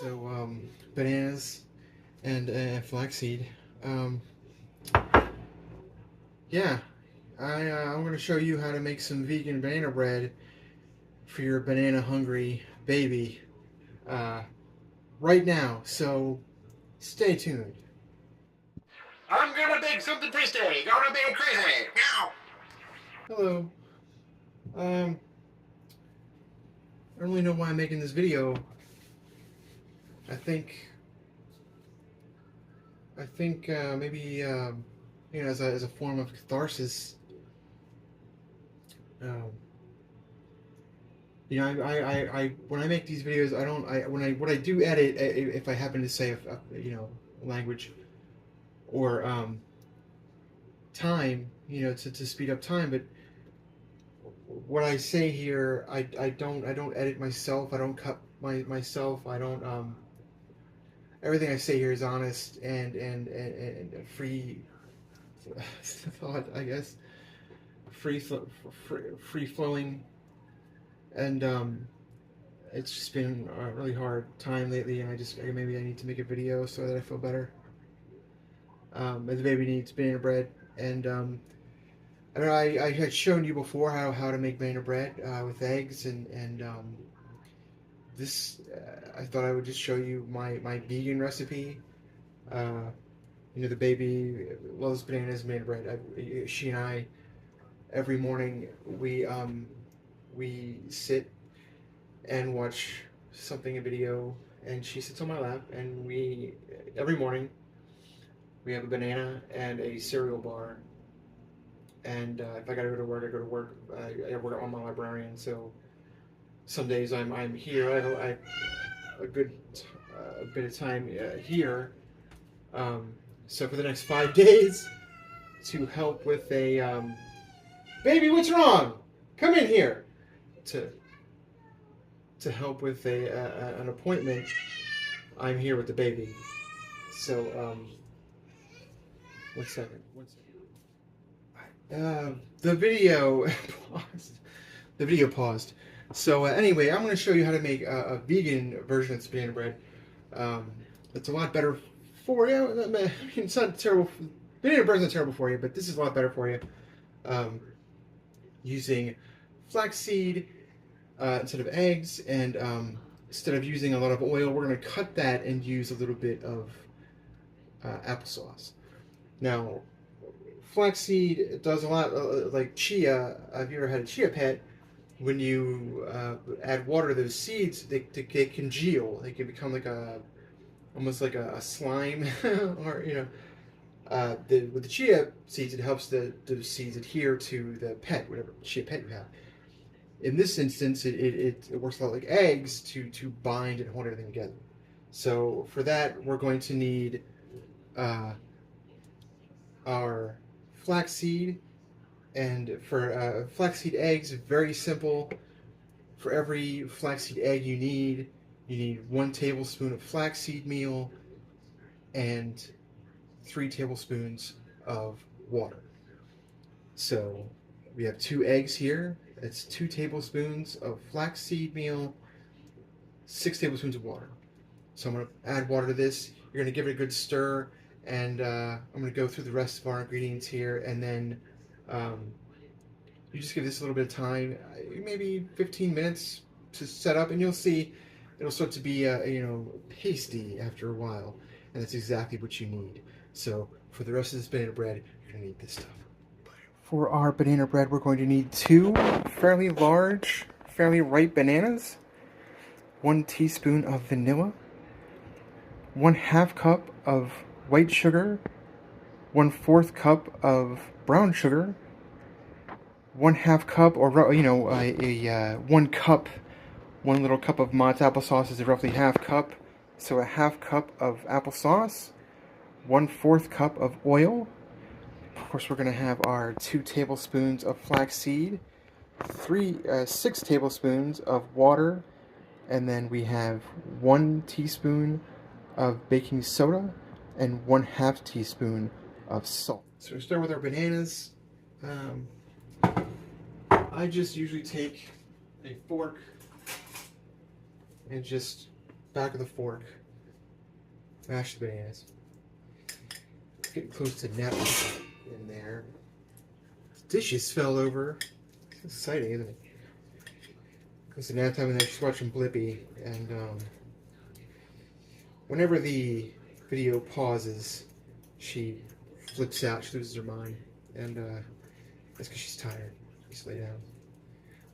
So, bananas and flaxseed. Yeah, I'm going to show you how to make some vegan banana bread for your banana hungry baby right now. So, stay tuned. I'm gonna bake something tasty. Gonna be crazy. Meow. Hello. I don't really know why I'm making this video. I think maybe as a form of catharsis. Um, when I make these videos, I don't when I do edit, if I happen to say a language or time, to speed up time, but what I say here, I don't edit myself. I don't cut myself. I don't everything I say here is honest and free thought, I guess, free flowing, and it's just been a really hard time lately, and maybe I need to make a video so that I feel better. The baby needs banana bread, and I don't know, I had shown you before how to make banana bread with eggs, and this I thought I would just show you my vegan recipe. The baby loves bananas and banana bread. She and I, every morning, we sit and watch something, a video, and she sits on my lap, and every morning we have a banana and a cereal bar. And if I gotta go to work, I go to work. I work on my librarian, so some days I'm here. I a good bit of time here. So for the next 5 days, to help with a baby, what's wrong? Come in here. To help with an appointment, I'm here with the baby. So 1 second. The video paused. The video paused. So anyway, I'm going to show you how to make a vegan version of this banana bread. It's a lot better for you. I mean, it's not terrible. Banana bread's not terrible for you, but this is a lot better for you. Using flaxseed instead of eggs, and instead of using a lot of oil, we're going to cut that and use a little bit of applesauce. Now, flaxseed does a lot like chia. Have you ever had a chia pet? When you add water to those seeds, they congeal. They can become almost like a slime, or with the chia seeds, it helps the seeds adhere to the pet, whatever chia pet you have. In this instance, it works a lot like eggs to bind and hold everything together. So for that, we're going to need our flaxseed, and for flaxseed eggs, very simple. For every flaxseed egg you need 1 tablespoon of flaxseed meal and 3 tablespoons of water. So we have 2 eggs here. That's 2 tablespoons of flaxseed meal, 6 tablespoons of water. So I'm going to add water to this. You're going to give it a good stir, and I'm going to go through the rest of our ingredients here, and then you just give this a little bit of time, maybe 15 minutes to set up, and you'll see it'll start to be pasty after a while, and that's exactly what you need. So for the rest of this banana bread, you're going to need this stuff. For our banana bread, we're going to need 2 fairly large, fairly ripe bananas, 1 teaspoon of vanilla, 1/2 cup of white sugar, 1/4 cup of brown sugar, 1/2 cup, or 1 cup, 1 little cup of Mott's applesauce is roughly 1/2 cup, so a 1/2 cup of applesauce, 1/4 cup of oil. Of course, we're going to have our 2 tablespoons of flaxseed, 6 tablespoons of water, and then we have 1 teaspoon of baking soda and 1/2 teaspoon of salt. So we start with our bananas. I just usually take a fork and just back of the fork, mash the bananas. Getting close to nap in there. Dishes fell over. It's exciting, isn't it? Close to nap time, and then she's watching Blippi, and whenever the video pauses, she flips out. She loses her mind, and that's because she's tired. Just lay down.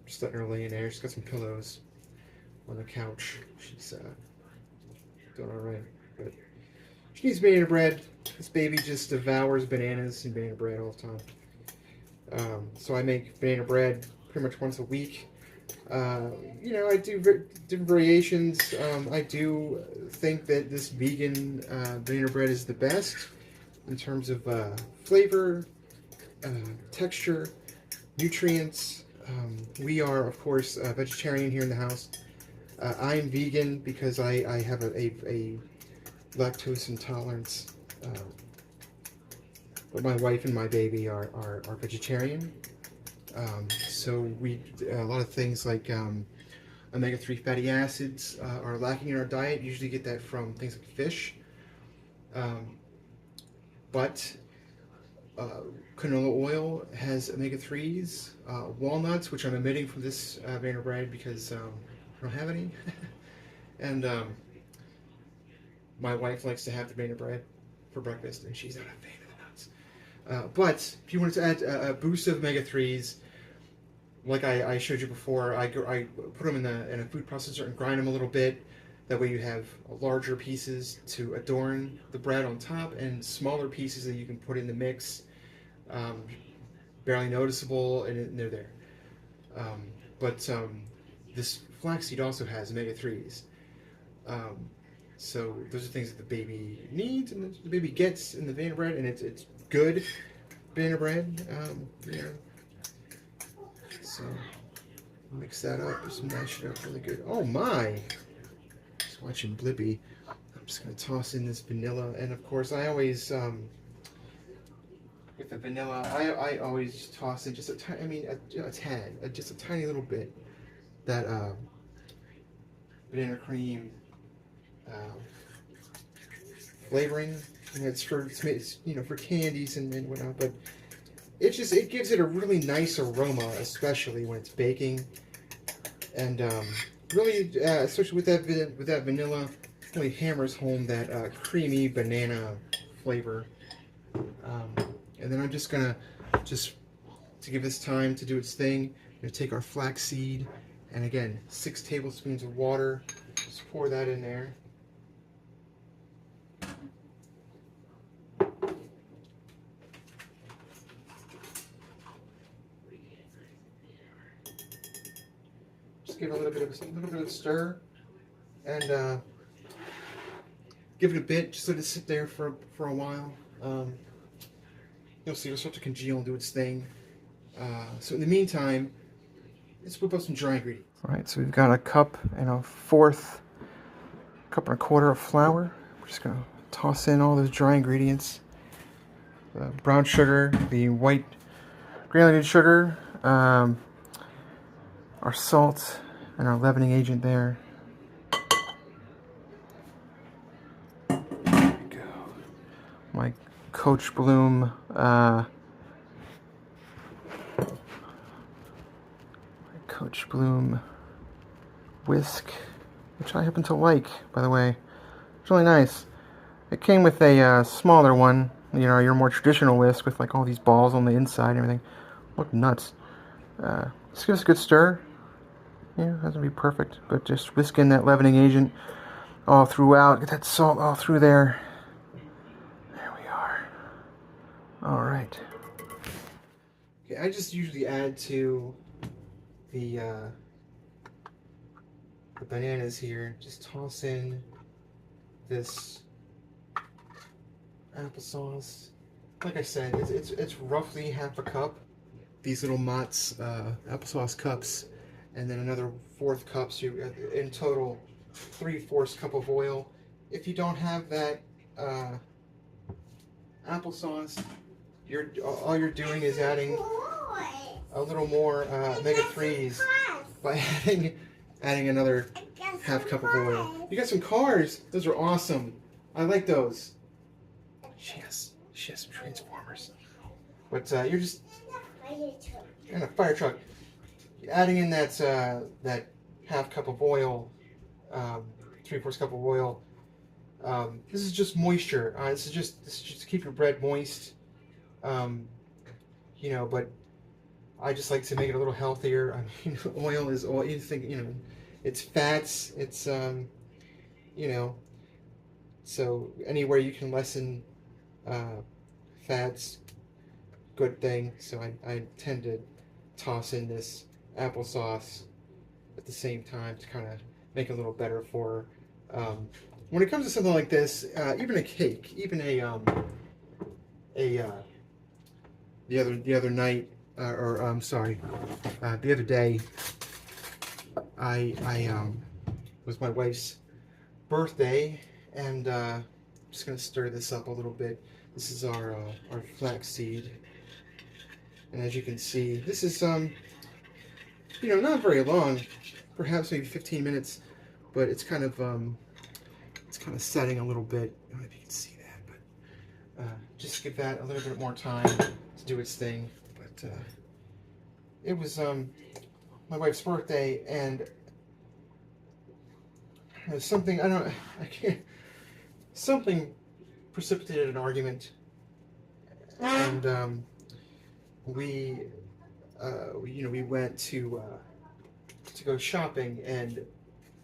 Just letting her lay in there. She's got some pillows on the couch. She's doing all right, but she needs banana bread. This baby just devours bananas and banana bread all the time. So I make banana bread pretty much once a week. You know, I do different variations. I do think that this vegan banana bread is the best in terms of flavor, texture, nutrients. We are, of course, vegetarian here in the house. I'm vegan because I have a lactose intolerance. But my wife and my baby are vegetarian. So we a lot of things like omega-3 fatty acids are lacking in our diet. Usually get that from things like fish. But canola oil has omega-3s. Walnuts, which I'm omitting from this banana bread because I don't have any. And my wife likes to have the banana bread for breakfast, and she's not a fan of the nuts. But if you wanted to add a boost of omega-3s, like I showed you before, I put them in a food processor and grind them a little bit. That way you have larger pieces to adorn the bread on top and smaller pieces that you can put in the mix. Barely noticeable, and they're there. But this flaxseed also has omega-3s. So those are things that the baby needs and the baby gets in the banana bread, and it's good banana bread. You know. So mix that up, just mash it up really good. Oh my! Just watching Blippi. I'm just gonna toss in this vanilla, and of course I always with the vanilla, I always toss in just a tiny, I mean a tad, just a tiny little bit that banana cream flavoring. And it's you know, for candies and whatnot, but it gives it a really nice aroma, especially when it's baking, and really, especially with that vanilla, really hammers home that creamy banana flavor. And then I'm just gonna to give this time to do its thing, I'm gonna take our flax seed, and again 6 tablespoons of water. Just pour that in there. Give it a little bit of stir, and give it a bit, just let it sit there for a while. You'll see it'll start to congeal and do its thing. So in the meantime, let's whip up some dry ingredients. All right, so we've got a cup and a cup and a quarter of flour. We're just gonna toss in all those dry ingredients: the brown sugar, the white granulated sugar, our salt, and our leavening agent there. There we go. My Coach Bloom whisk, which I happen to like, by the way. It's really nice. It came with a smaller one, you know, your more traditional whisk with like all these balls on the inside and everything. Look nuts. Just give us a good stir. Yeah, it doesn't be perfect, but just whisk in that leavening agent all throughout. Get that salt all through there. There we are. All right. Okay, I just usually add to the bananas here. Just toss in this applesauce. Like I said, it's roughly half a cup. These little Mott's applesauce cups. And then another 1/4 cup, so in total 3/4 cup of oil. If you don't have that applesauce, all you're doing is adding a little more omega-3s by adding another half cup of oil. You got some cars. Those are awesome. I like those. She has some Transformers. But you're in a fire truck. You're adding in that half cup of oil, 3/4 cup of oil. This is just moisture. This is just to keep your bread moist. But I just like to make it a little healthier. I mean, oil is oil. You think, it's fats. It's so anywhere you can lessen fats, good thing. So I tend to toss in this applesauce at the same time to kind of make it a little better for when it comes to something like this, even a cake, even the other night, the other day, I was my wife's birthday, and I'm just gonna stir this up a little bit. This is our flaxseed, and as you can see, this is not very long, perhaps maybe 15 minutes, but it's kind of setting a little bit. I don't know if you can see that, but just give that a little bit more time to do its thing. But it was my wife's birthday, and something precipitated an argument, and we went to go shopping and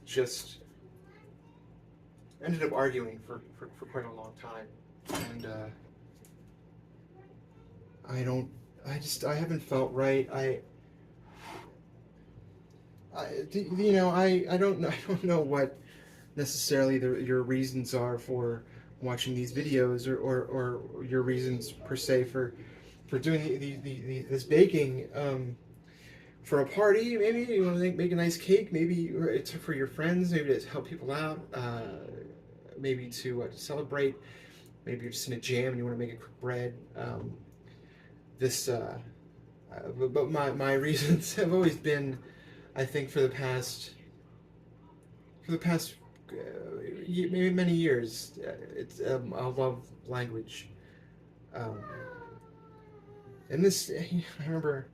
just ended up arguing for quite a long time, and I haven't felt right. I don't know what necessarily your reasons are for watching these videos, or your reasons per se for doing this baking. For a party, maybe you want to make a nice cake. Maybe it's for your friends. Maybe to help people out. Maybe to celebrate. Maybe you're just in a jam and you want to make a quick bread. But my reasons have always been, I think, for the past maybe many years, it's a love language. And this, I remember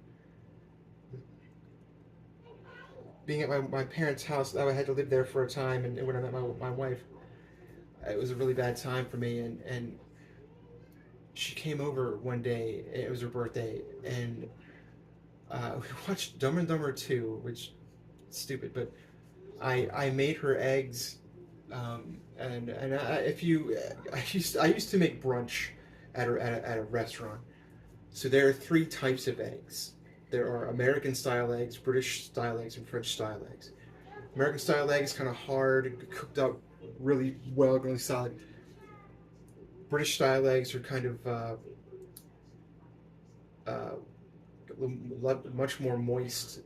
being at my parents' house. I had to live there for a time, and when I met my wife, it was a really bad time for me, and she came over one day. It was her birthday, and we watched Dumb and Dumber 2, which is stupid, but I made her eggs, and I used to make brunch at a restaurant. So there are 3 types of eggs. There are American style eggs, British style eggs, and French style eggs. American style eggs kind of hard, cooked up really well, really solid. British style eggs are kind of much more moist,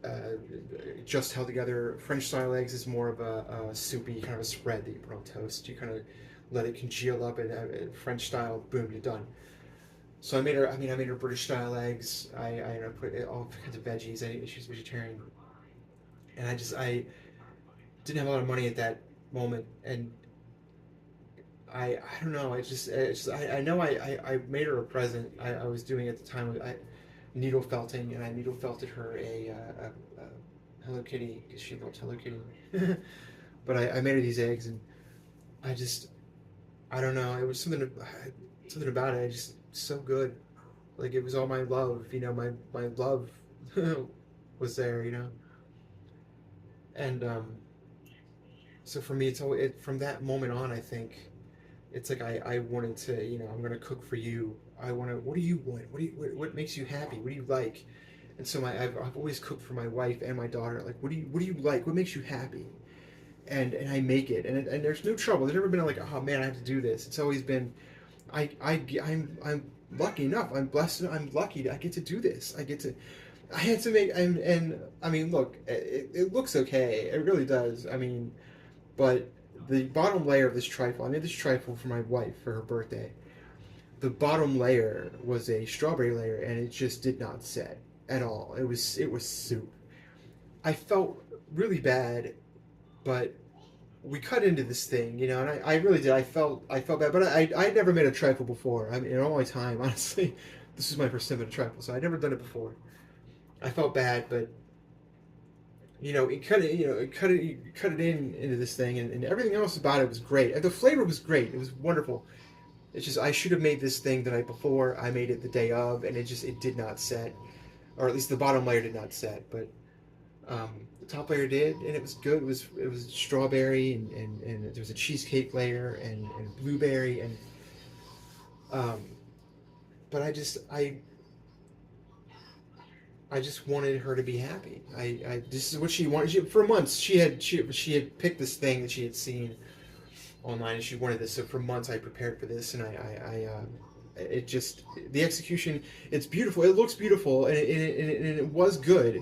just held together. French style eggs is more of a soupy kind of a spread that you put on toast. You kind of let it congeal up, and French style, boom, you're done. So I made her British style eggs. I put all kinds of veggies. She's vegetarian, and I didn't have a lot of money at that moment, and I don't know. I know I made her a present. I was doing at the time. Needle felting, and I needle felted her a Hello Kitty because she loved Hello Kitty. But I made her these eggs, and I don't know. It was something about it. Just so good. Like, it was all my love. My love was there. And so for me, from that moment on, I think it's like I wanted to. I'm gonna cook for you. What do you want? What makes you happy? What do you like? And so I've always cooked for my wife and my daughter. Like, what do you like? What makes you happy? And I make it, and there's no trouble. There's never been like, oh man, I have to do this. It's always been, I'm lucky enough. I'm blessed. I'm lucky that I get to do this. I had to make, and I mean, look, it looks okay. It really does. I mean, but the bottom layer of this trifle, I made this trifle for my wife for her birthday. The bottom layer was a strawberry layer, and it just did not set at all. It was soup. I felt really bad, but we cut into this thing, you know, and I really did. I felt bad, but I'd never made a trifle before. I mean, in all my time, honestly, this is my first time at a trifle, so I'd never done it before. I felt bad, but you know, it cut it in into this thing, and everything else about it was great. And the flavor was great. It was wonderful. It's just I should have made this thing the night before. I made it the day of, and it did not set, or at least the bottom layer did not set, but the top layer did, and it was good. It was strawberry, and there was a cheesecake layer, and blueberry, and um, but I just wanted her to be happy. This is what she wanted. For months, she had picked this thing that she had seen online, and she wanted this. So for months, I prepared for this, and it just the execution. It's beautiful. It looks beautiful, and it was good,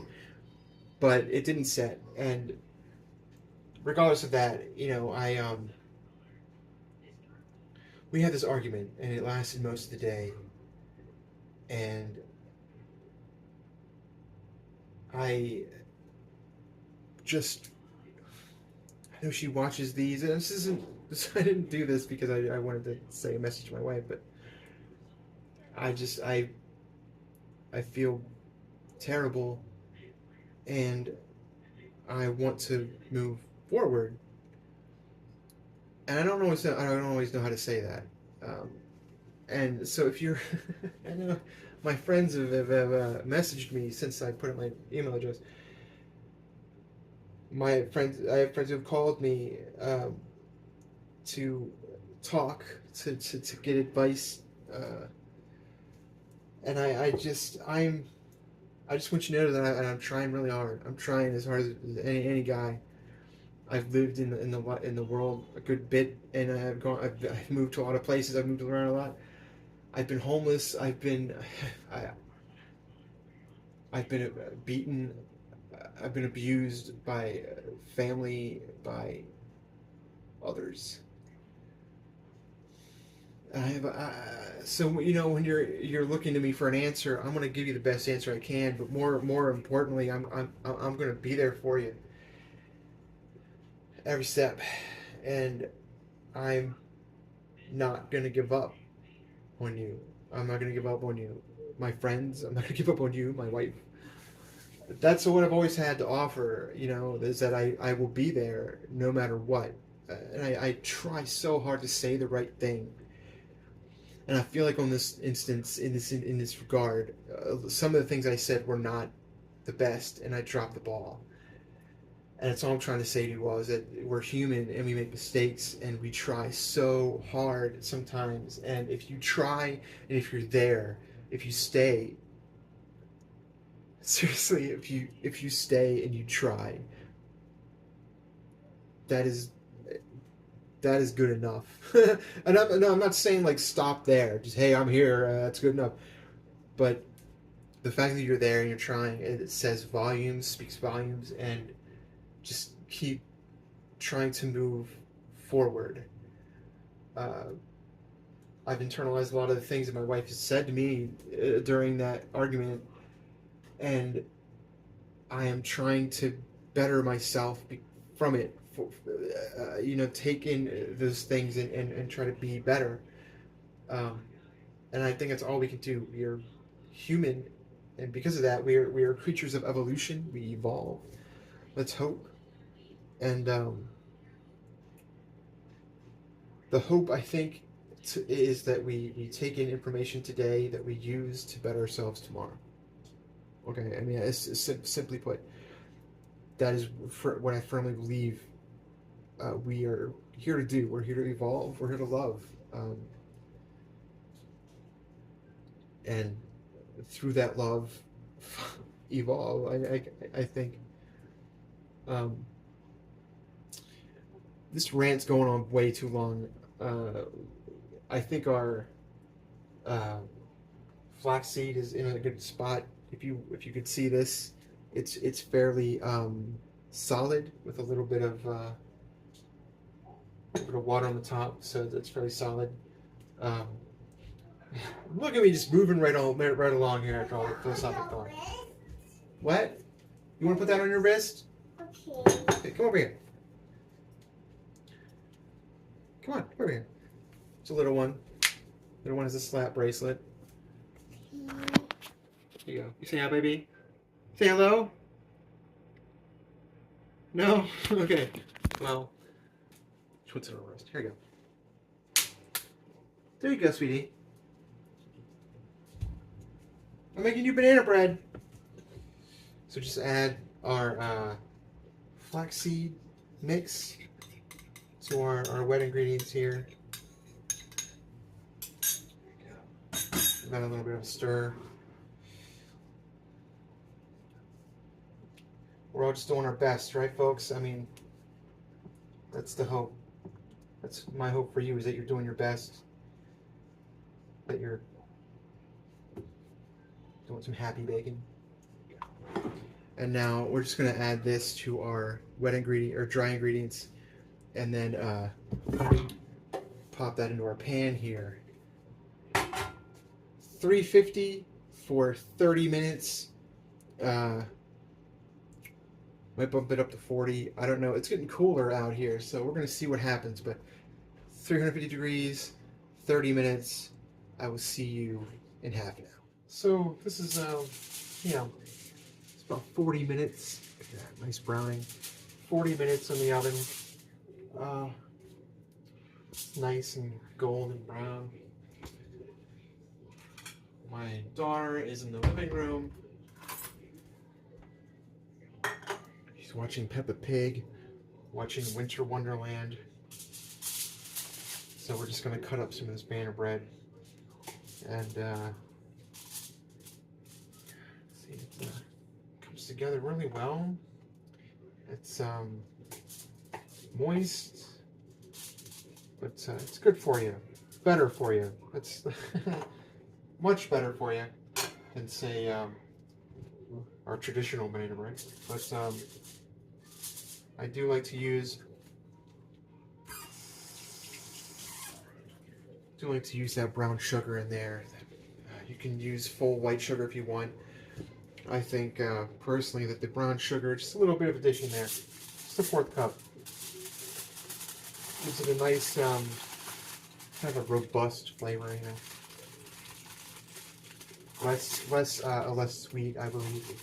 but it didn't set. And regardless of that, you know, we had this argument, and it lasted most of the day, and I just I know she watches these, and this isn't. I didn't do this because I wanted to say a message to my wife, but I feel terrible, and I want to move forward, and I don't always know how to say that, and so if you're, I know my friends have messaged me since I put in my email address. I have friends who have called me to talk, to get advice, and I just want you to know that I'm trying really hard. I'm trying as hard as any guy. I've lived in the world a good bit, and I've moved to a lot of places. I've moved around a lot. I've been homeless. I've been beaten. I've been abused by family, by others. So you know, when you're looking to me for an answer, I'm going to give you the best answer I can. But more importantly, I'm going to be there for you every step, and I'm not going to give up on you. I'm not going to give up on you, my friends. I'm not going to give up on you, my wife. That's what I've always had to offer. You know, is that I will be there no matter what, and I try so hard to say the right thing. And I feel like on this instance, in this regard, some of the things I said were not the best, and I dropped the ball. And that's all I'm trying to say to you all, is that we're human and we make mistakes, and we try so hard sometimes. And if you try, and if you're there, if you stay, seriously, if you stay and you try, that is good enough. And I'm not saying like stop there. Just hey, I'm here. That's good enough. But the fact that you're there and you're trying, it says volumes, speaks volumes, and just keep trying to move forward. I've internalized a lot of the things that my wife has said to me during that argument, and I am trying to better myself from it. You know, take in those things and try to be better. And I think that's all we can do. We are human, and because of that, we are creatures of evolution. We evolve. Let's hope. And the hope, I think, is that we take in information today that we use to better ourselves tomorrow. Okay, I mean, it's simply put, that is what I firmly believe we are here to do. We're here to evolve. We're here to love. And through that love, evolve. I think this rant's going on way too long. I think our flaxseed is in a good spot. If you could see this, it's fairly solid with a little bit of water on the top, so that's fairly solid. Look at me just moving right along here after all the philosophic thought. What? You want to put that on your wrist? Okay, come over here. Come on, over here. It's a little one. Little one is a slap bracelet. Here you go. You say hi, baby. Say hello. No? Okay. Well, what's in a roast? Here you go. There you go, sweetie. I'm making you banana bread. So just add our flaxseed mix to our wet ingredients here. Give that a little bit of a stir. We're all just doing our best, right, folks? I mean, that's the hope. That's my hope for you, is that you're doing your best. That you're doing some happy baking. And now we're just going to add this to our wet ingredient or dry ingredients, and then pop that into our pan here. 350 for 30 minutes. Might bump it up to 40. I don't know. It's getting cooler out here, so we're going to see what happens. But 350 degrees, 30 minutes. I will see you in half an hour. So this is, it's about 40 minutes. Look at that, nice browning. 40 minutes in the oven. It's nice and golden brown. My daughter is in the living room. She's watching Peppa Pig, watching Winter Wonderland. So we're just going to cut up some of this banana bread. And see, it comes together really well. It's moist, but it's good for you. Better for you. It's much better for you than, say, our traditional banana bread. But I do like to use that brown sugar in there. You can use full white sugar if you want. I think personally that the brown sugar, just a little bit of addition there, just a 4th cup, gives it a nice kind of a robust flavor, you know. Less sweet, I believe.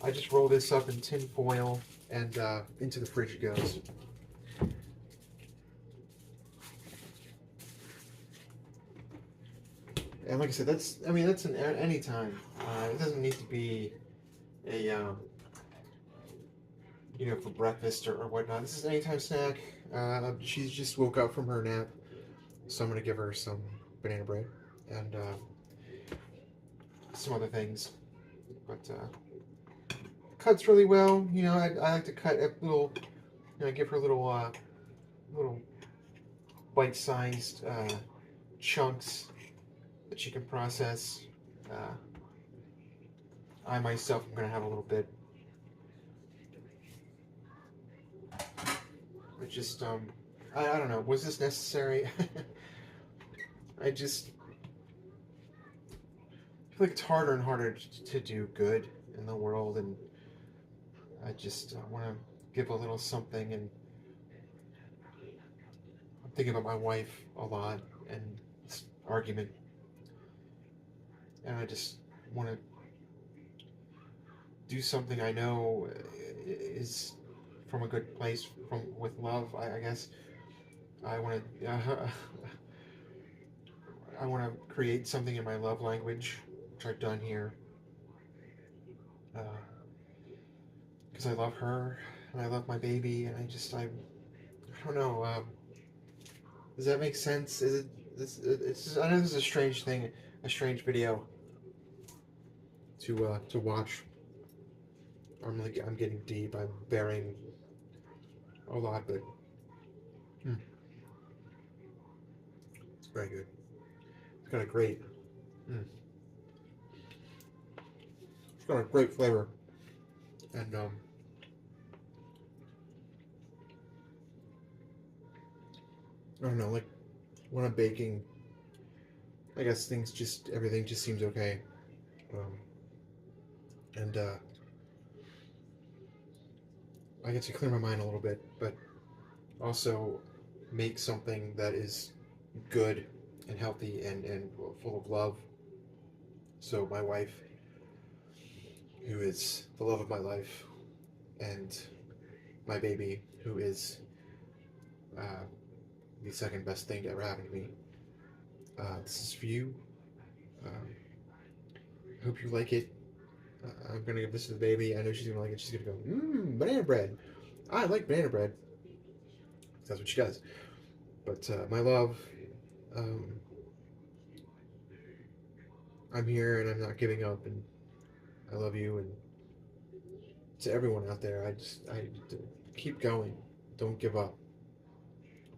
I just roll this up in tin foil and into the fridge it goes. And like I said, that's an any time. It doesn't need to be a for breakfast or whatnot. This is an anytime snack. She's just woke up from her nap, so I'm gonna give her some banana bread and some other things. But cuts really well. You know, I like to cut a little. Give her little bite-sized chunks that she can process. I myself am going to have a little bit. It just, I don't know, was this necessary? I just feel like it's harder and harder to do good in the world, and I just want to give a little something, and I'm thinking about my wife a lot, and this argument. And I just want to do something I know is from a good place, with love. I guess I want to. I want to create something in my love language, which I've done here, because I love her and I love my baby, and I don't know. Does that make sense? Is it? I know this is a strange thing, a strange video to watch. I'm getting deep. I'm bearing a lot, but it's very good. It's got a great, it's got a great flavor, and I don't know, like when I'm baking, I guess everything just seems okay, and I get to clear my mind a little bit, but also make something that is good and healthy and full of love. So my wife, who is the love of my life, and my baby, who is uh, the second best thing to ever happen to me. This is for you. Um, hope you like it. I'm gonna give this to the baby. I know she's gonna like it. She's gonna go, banana bread. I like banana bread. That's what she does. But my love, um, I'm here and I'm not giving up, and I love you. And to everyone out there, I keep going. Don't give up.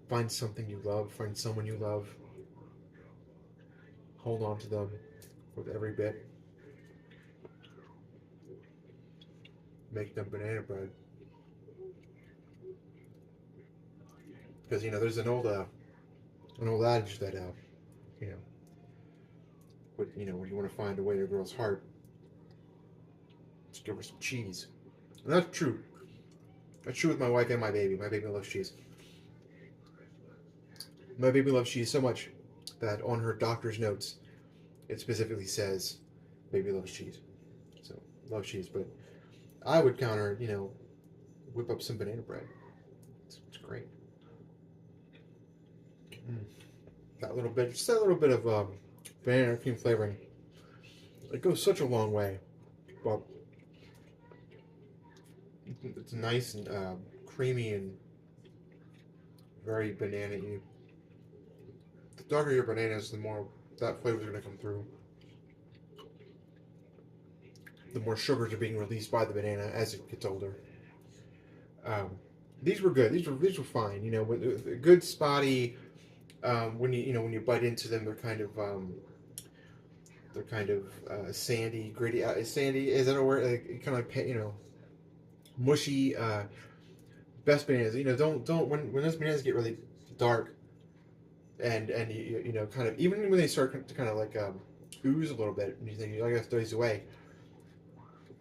Find something you love. Find someone you love. Hold on to them with every bit. Make them banana bread. Because there's an old adage that you know, when you want to find a way to a girl's heart, just give her some cheese. And that's true. That's true with my wife and my baby. My baby loves cheese. My baby loves cheese so much that on her doctor's notes, it specifically says, "Baby loves cheese." So loves cheese, but I would counter, whip up some banana bread. It's great. Mm. Just that little bit of banana cream flavoring. It goes such a long way. Well, it's nice and creamy and very banana-y. The darker your bananas, the more that flavor is going to come through. The more sugars are being released by the banana as it gets older. Um, these were good. These were fine. With good spotty. When you bite into them, they're kind of sandy, gritty. Sandy is that a word? Like, kind of like mushy. Best bananas. Don't when those bananas get really dark and kind of even when they start to kind of like ooze a little bit, and you think I got to throw these away.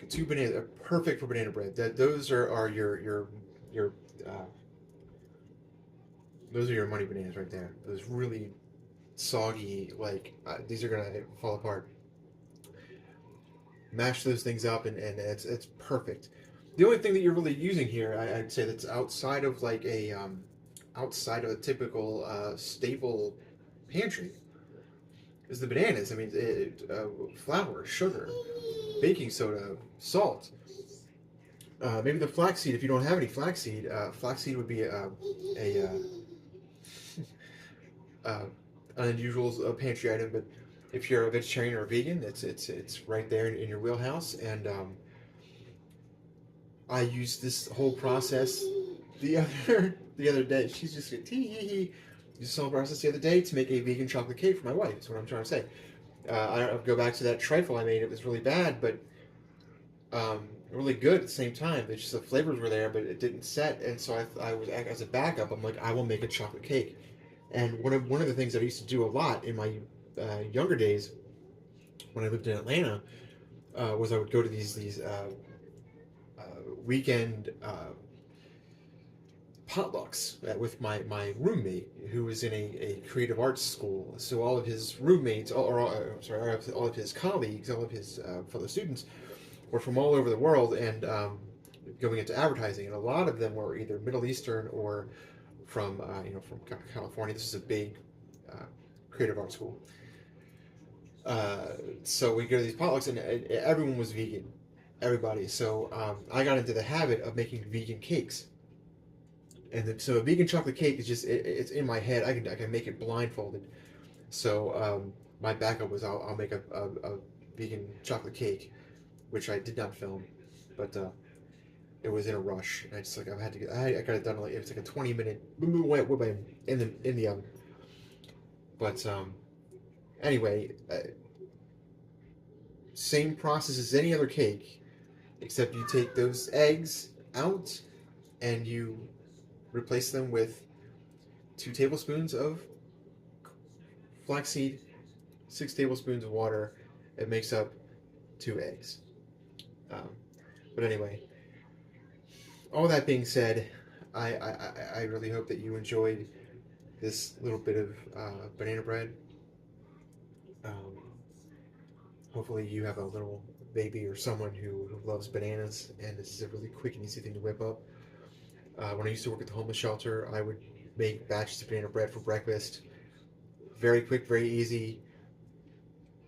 Two bananas are perfect for banana bread. Those are your uh, those are your money bananas right there. Those really soggy, like these are gonna fall apart. Mash those things up and it's perfect. The only thing that you're really using here, I'd say that's outside of a typical staple pantry is the bananas. I mean, flour, sugar, baking soda, salt. Maybe the flaxseed if you don't have any flaxseed. Flaxseed would be a uh, an unusual pantry item, but if you're a vegetarian or a vegan, it's right there in your wheelhouse. And I used this whole process the other day. She's just a tee hee hee. Used this whole process the other day to make a vegan chocolate cake for my wife. That's what I'm trying to say. I go back to that trifle I made. It was really bad, but really good at the same time. It's just the flavors were there, but it didn't set. And so I was as a backup. I'm like, I will make a chocolate cake. And one of the things that I used to do a lot in my younger days when I lived in Atlanta was I would go to these weekend potlucks with my roommate who was in a creative arts school. So all of his roommates, all of his colleagues, all of his fellow students were from all over the world and going into advertising, and a lot of them were either Middle Eastern or from California. This is a big creative arts school. So we go to these potlucks, and everyone was vegan, everybody. So I got into the habit of making vegan cakes, and so a vegan chocolate cake is just it's in my head. I can make it blindfolded. So my backup was I'll make a vegan chocolate cake, which I did not film, but it was in a rush. And I just like I got it done like it was like a 20-minute boom boom in the oven. But anyway, same process as any other cake, except you take those eggs out and you replace them with 2 tablespoons of flaxseed, 6 tablespoons of water. It makes up 2 eggs. But anyway, all that being said, I really hope that you enjoyed this little bit of banana bread. Um, Hopefully you have a little baby or someone who loves bananas, and this is a really quick and easy thing to whip up. When I used to work at the homeless shelter, I would make batches of banana bread for breakfast. Very quick, very easy.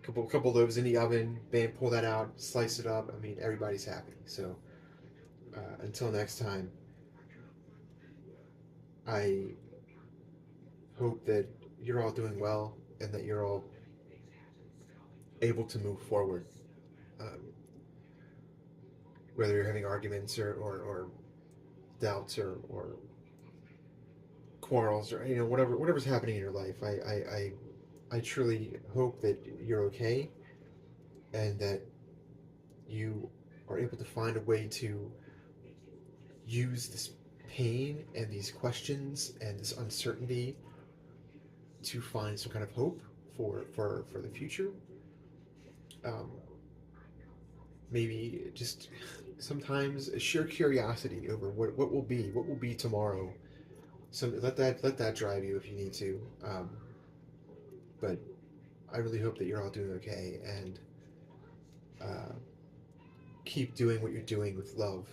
Couple loaves in the oven, bam, pull that out, slice it up. I mean, everybody's happy. So until next time, I hope that you're all doing well and that you're all able to move forward. Um, whether you're having arguments or doubts or quarrels or whatever's happening in your life, I truly hope that you're okay and that you are able to find a way to use this pain and these questions and this uncertainty to find some kind of hope for the future. Um, Maybe just sometimes a sheer curiosity over what will be tomorrow. So let that drive you if you need to. But I really hope that you're all doing okay and uh, keep doing what you're doing with love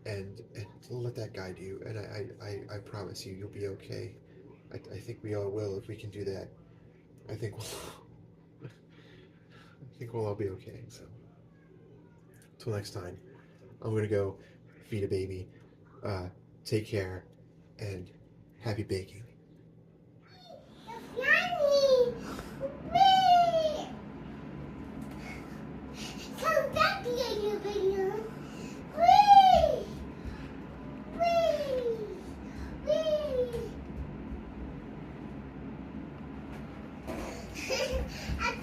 and let that guide you. And I promise you, you'll be okay. I think we all will if we can do that. I think we'll, I think we'll all be okay. So, till next time, I'm gonna go feed a baby. Uh, Take care and happy baking. Yummy! Whee! Come back here, you balloon. Whee! Whee! Whee! I